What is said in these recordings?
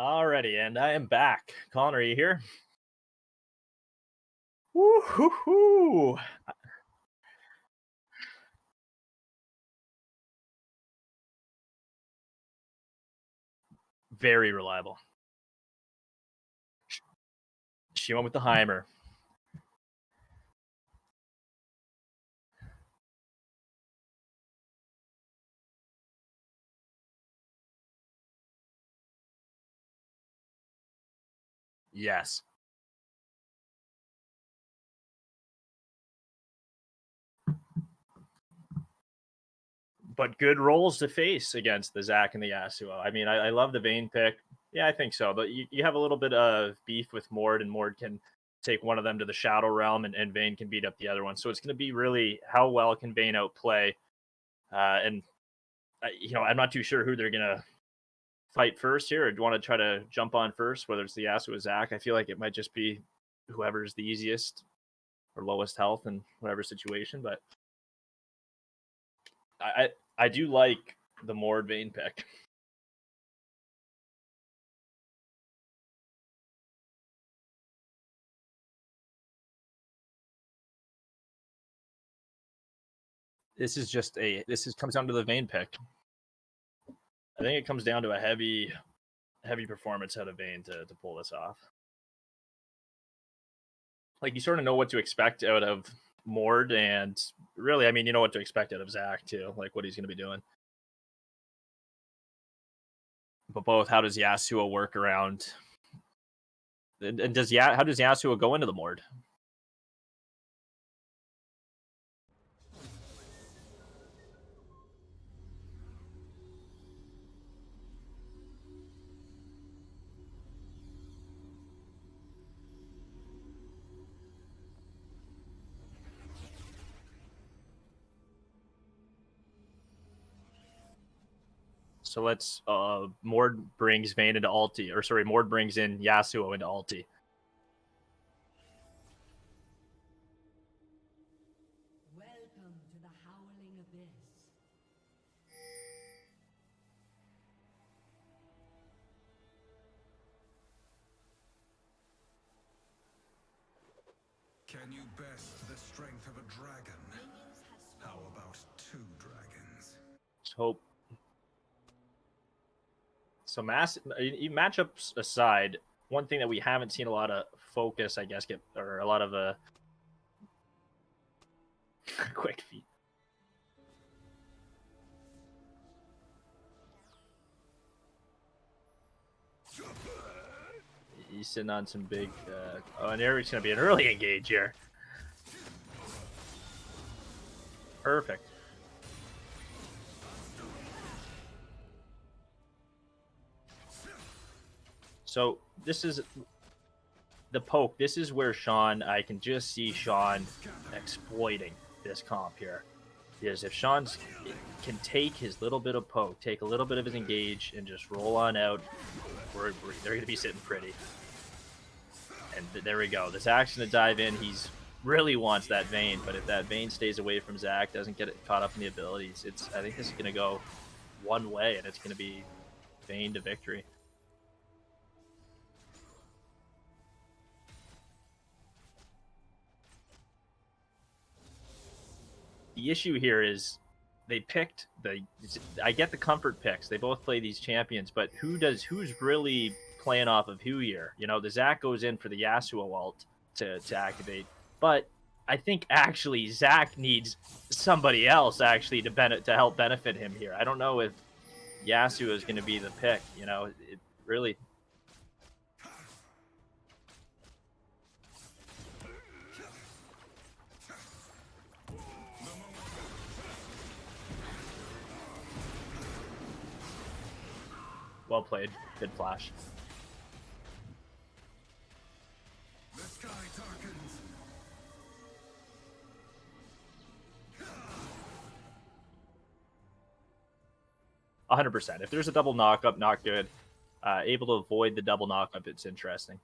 Alrighty, and I am back. Connor, are you here? Woo-hoo-hoo! Very reliable. She went with the Heimer. Yes. But good roles to face against the Zac and the Yasuo. I mean, I love the Vayne pick. Yeah, I think so. But you have a little bit of beef with Mord, and Mord can take one of them to the Shadow Realm, and Vayne can beat up the other one. So it's going to be really how well can Vayne outplay. And, I'm not too sure who they're going to fight first here, or do you want to try to jump on first, whether it's the Yasuo or Zac? I feel like it might just be whoever's the easiest or lowest health in whatever situation. But I do like the Mord Vayne pick. This comes down to the Vayne pick. I think it comes down to a heavy performance out of Vayne to pull this off. Like, you sort of know what to expect out of Mord, and really, I mean, you know what to expect out of Zac too, like what he's going to be doing. But both, how does Yasuo work around? And how does Yasuo go into the Mord? So let's Mord brings Vayne into ulti, or sorry, Mord brings in Yasuo into ulti. Welcome to the Howling Abyss. Can you best the strength of a dragon? How about two dragons? So matchups aside, one thing that we haven't seen a lot of focus, I guess, or a lot of quick feet. He's sitting on some big. And Eric's gonna be an early engage here. Perfect. So this is the poke. This is where I can just see Sean exploiting this comp here. Because if Sean's can take his little bit of poke, take a little bit of his engage, and just roll on out, they're going to be sitting pretty. And there we go. The Zac's going to dive in. He's really wants that Vayne, but if that Vayne stays away from Zac, doesn't get caught up in the abilities, I think this is going to go one way, and it's going to be Vayne to victory. The issue here is they picked I get the comfort picks. They both play these champions, but who's really playing off of who here? The Zac goes in for the Yasuo ult to activate, but I think actually Zac needs somebody else actually to help benefit him here. I don't know if Yasuo is going to be the pick. It really. Well played. Good flash. The sky darkens. 100%. If there's a double knockup, not good. Able to avoid the double knockup, it's interesting.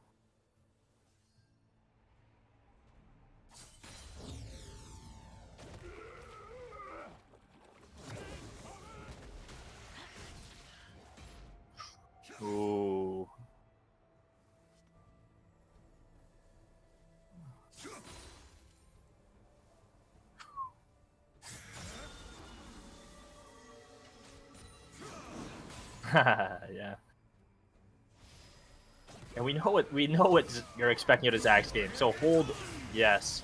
Ooh. Yeah. And we know what you're expecting out of Zach's game. So hold, yes.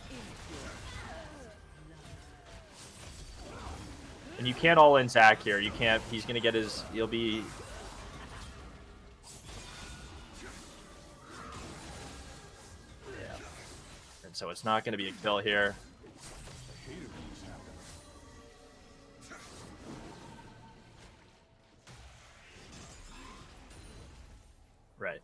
And you can't all in Zach here. You can't. He's gonna get his. He'll be. Yeah. And so it's not gonna be a kill here. Right.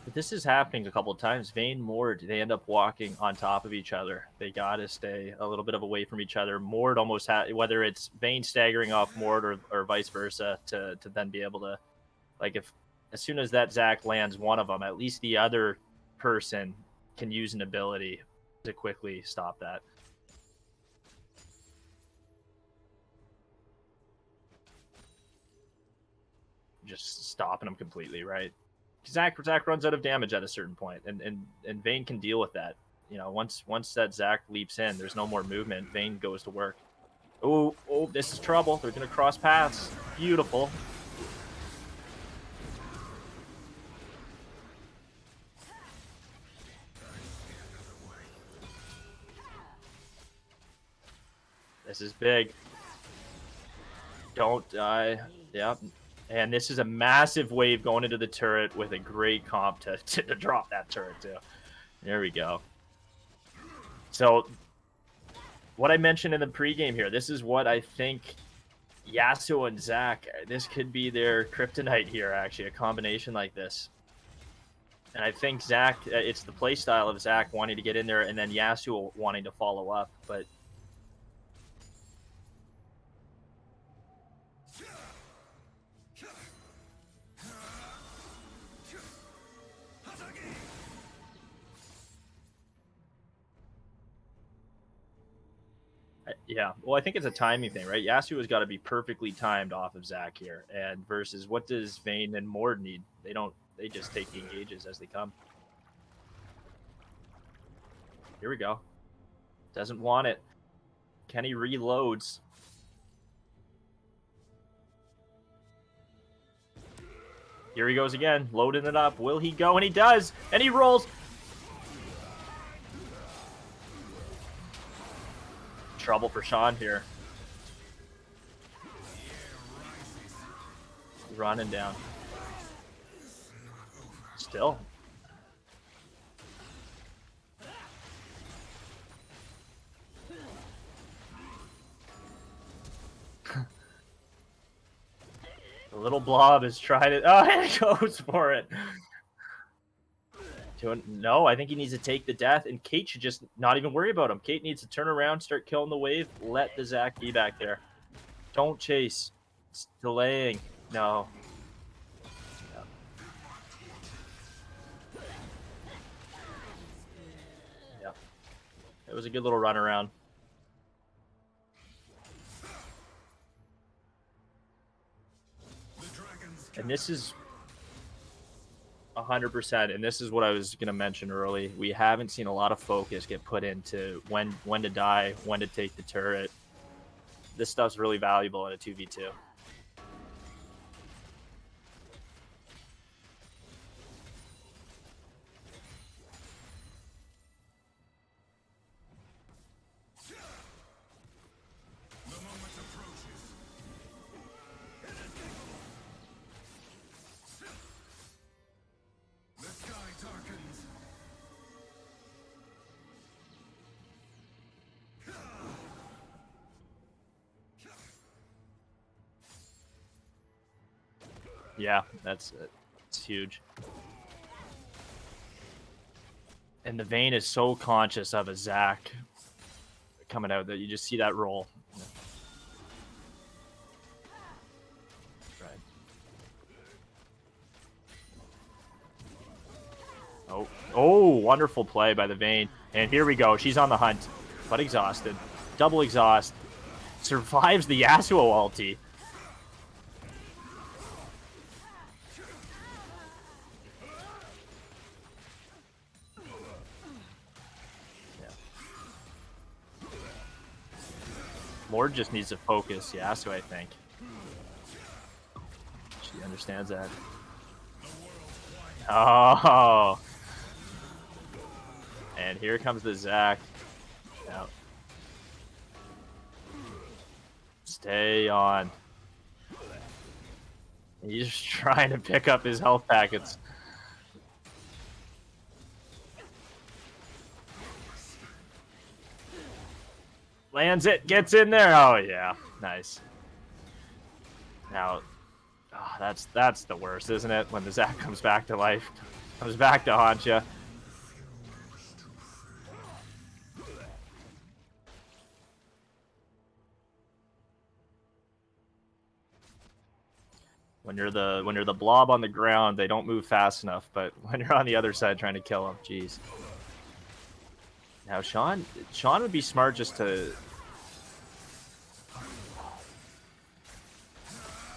But this is happening a couple of times. Vayne, Mord, they end up walking on top of each other. They gotta stay a little bit of away from each other. Mord almost whether it's Vayne staggering off Mord or vice versa to then be able to, like, if as soon as that Zach lands one of them, at least the other person can use an ability to quickly stop that. Just stopping him completely, right? Zach runs out of damage at a certain point, and Vayne can deal with that. You know, once that Zach leaps in, there's no more movement. Vayne goes to work. Oh, this is trouble. They're gonna cross paths. Beautiful. This is big. Don't die. Yep. And this is a massive wave going into the turret with a great comp to drop that turret too. There we go. So what I mentioned in the pregame here, this is what I think Yasuo and Zach, this could be their kryptonite here, actually, a combination like this. And I think Zach, it's the play style of Zach wanting to get in there and then Yasuo wanting to follow up, but yeah, well, I think it's a timing thing, right? Yasuo's got to be perfectly timed off of Zach here, and versus what does Vayne and Mord need? They don't. They just take the engages as they come. Here we go. Doesn't want it. Kenny reloads. Here he goes again, loading it up. Will he go? And he does. And he rolls. Trouble for Sean here. Running down. Still. The little blob is trying to. Oh, and he goes for it. No, I think he needs to take the death, and Kate should just not even worry about him. Kate needs to turn around, start killing the wave, let the Zach be back there. Don't chase. It's delaying. No. Yeah. It was a good little run around. And this is 100%, and this is what I was going to mention early. We haven't seen a lot of focus get put into when to die, when to take the turret. This stuff's really valuable in a 2v2. Yeah, it's huge. And the Vayne is so conscious of a Zach coming out that you just see that roll. Right. Oh, wonderful play by the Vayne. And here we go. She's on the hunt, but exhausted. Double exhaust. survives the Yasuo ulti. Lord just needs to focus Yasuo, I think. She understands that. Oh! And here comes the Zac. Now, stay on. He's just trying to pick up his health packets. Lands it, gets in there. Oh yeah, nice. Now, oh, that's the worst, isn't it? When the Zac comes back to life, comes back to haunt you. When you're the blob on the ground, they don't move fast enough. But when you're on the other side trying to kill them, jeez. Now Sean would be smart just to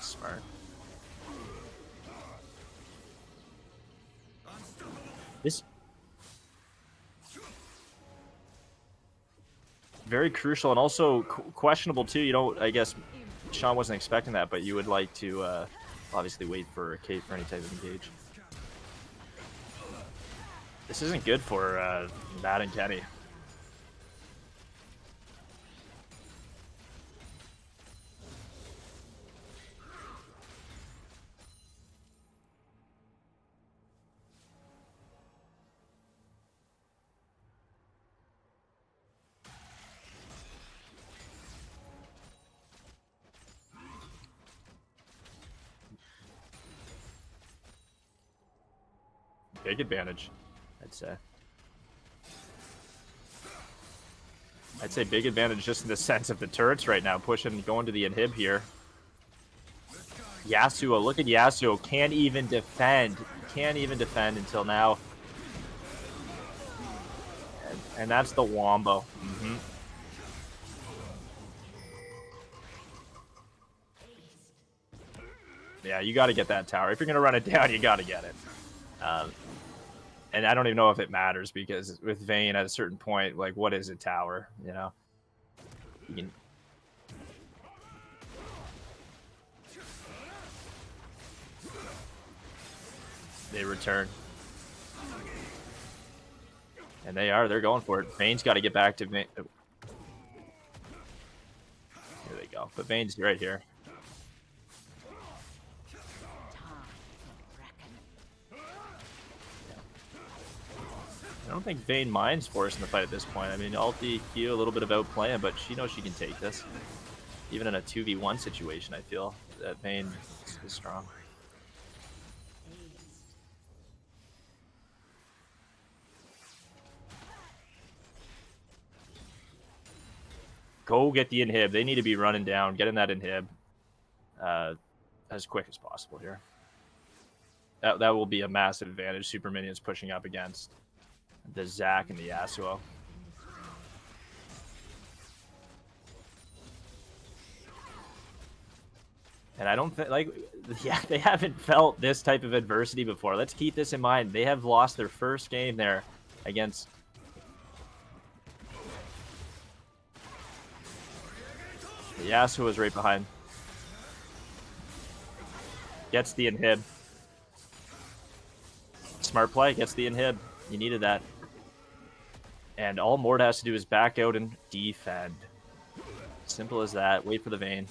smart. This very crucial and also questionable too. You don't, I guess Sean wasn't expecting that, but you would like to obviously wait for a Kate for any type of engage. This isn't good for Matt and Kenny. Big advantage, I'd say. I'd say big advantage just in the sense of the turrets right now, pushing, going to the inhib here. Yasuo, look at Yasuo, can't even defend. Can't even defend until now. And that's the wombo. Mm-hmm. Yeah, you got to get that tower. If you're going to run it down, you got to get it. And I don't even know if it matters, because with Vayne at a certain point, like, what is a tower, you know? You can... They return. And they're going for it. Vayne's got to get back to Vayne. Oh. There they go. But Vayne's right here. I don't think Vayne minds forcing the fight at this point. I mean, ulti Q, a little bit of outplaying, but she knows she can take this. Even in a 2v1 situation, I feel that Vayne is strong. Go get the inhib. They need to be running down, getting that inhib as quick as possible here. That will be a massive advantage. Super minions pushing up against the Zac and the Yasuo. And I don't think, like, yeah, they haven't felt this type of adversity before. Let's keep this in mind. They have lost their first game there against... The Yasuo is right behind. Gets the inhib. Smart play, gets the inhib. You needed that. And all Mord has to do is back out and defend. Simple as that. Wait for the Vayne.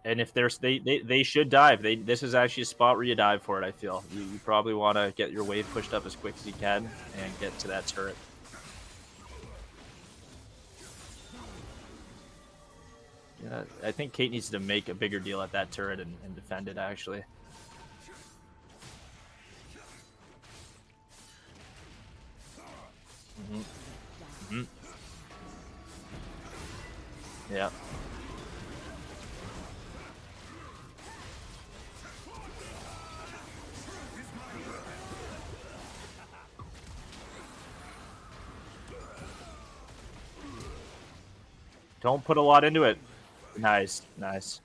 And if there's they should dive. This is actually a spot where you dive for it, I feel. You probably want to get your wave pushed up as quick as you can and get to that turret. Yeah, I think Kate needs to make a bigger deal at that turret and defend it, actually. Mm-hmm. Mm-hmm. Yeah. Don't put a lot into it. Nice, nice.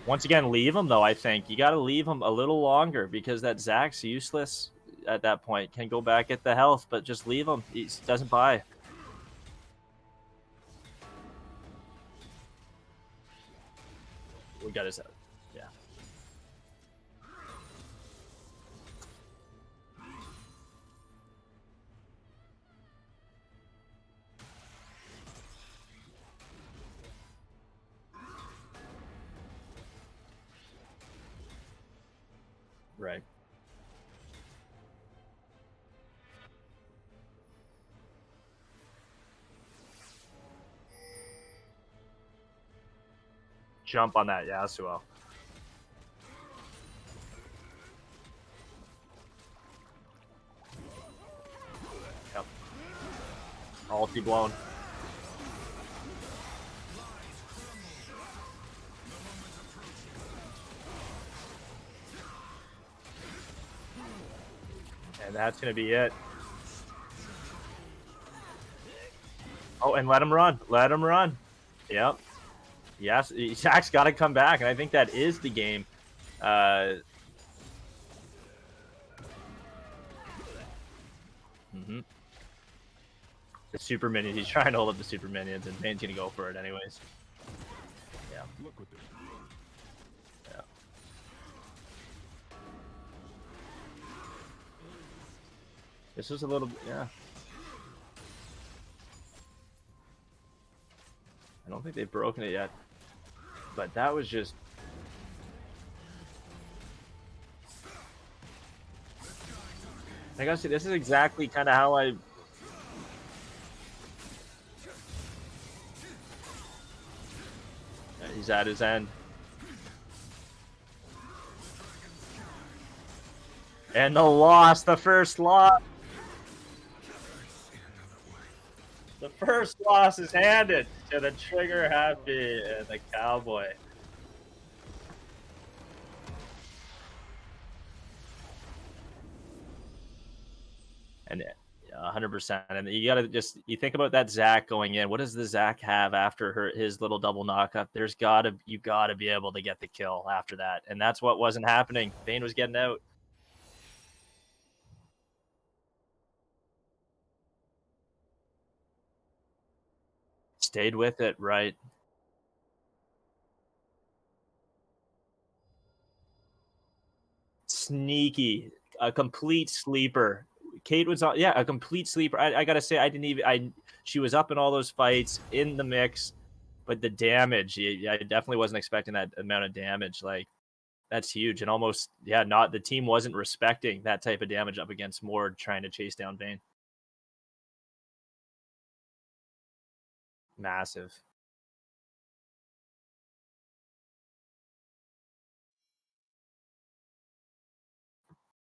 Once again, leave him, though, I think. You got to leave him a little longer because that Zack's useless at that point. Can go back at the health, but just leave him. He doesn't buy. We got his... Yeah. Right. Jump on that Yasuo. Yep. Ulti blown. And that's going to be it. Oh, and let him run. Let him run. Yep. Yes, Zack's got to come back, and I think that is the game. The super minions. He's trying to hold up the super minions, and Vayne's going to go for it anyways. Yeah. Look what Yeah. This was a little... Yeah. I don't think they've broken it yet. But that was just... I gotta say, this is exactly kind of how I... Yeah, he's at his end. And the loss, the first loss. The first loss is handed to the trigger happy and the cowboy. And 100%. And you gotta just think about that Zack going in. What does the Zack have after his little double knockup? You gotta be able to get the kill after that, and that's what wasn't happening. Vayne was getting out. Stayed with it, right? Sneaky, a complete sleeper. Kate was on, yeah, a complete sleeper. I gotta say, she was up in all those fights in the mix, but the damage, I definitely wasn't expecting that amount of damage. Like, that's huge, and almost, yeah, the team wasn't respecting that type of damage up against Mord trying to chase down Vayne. Massive.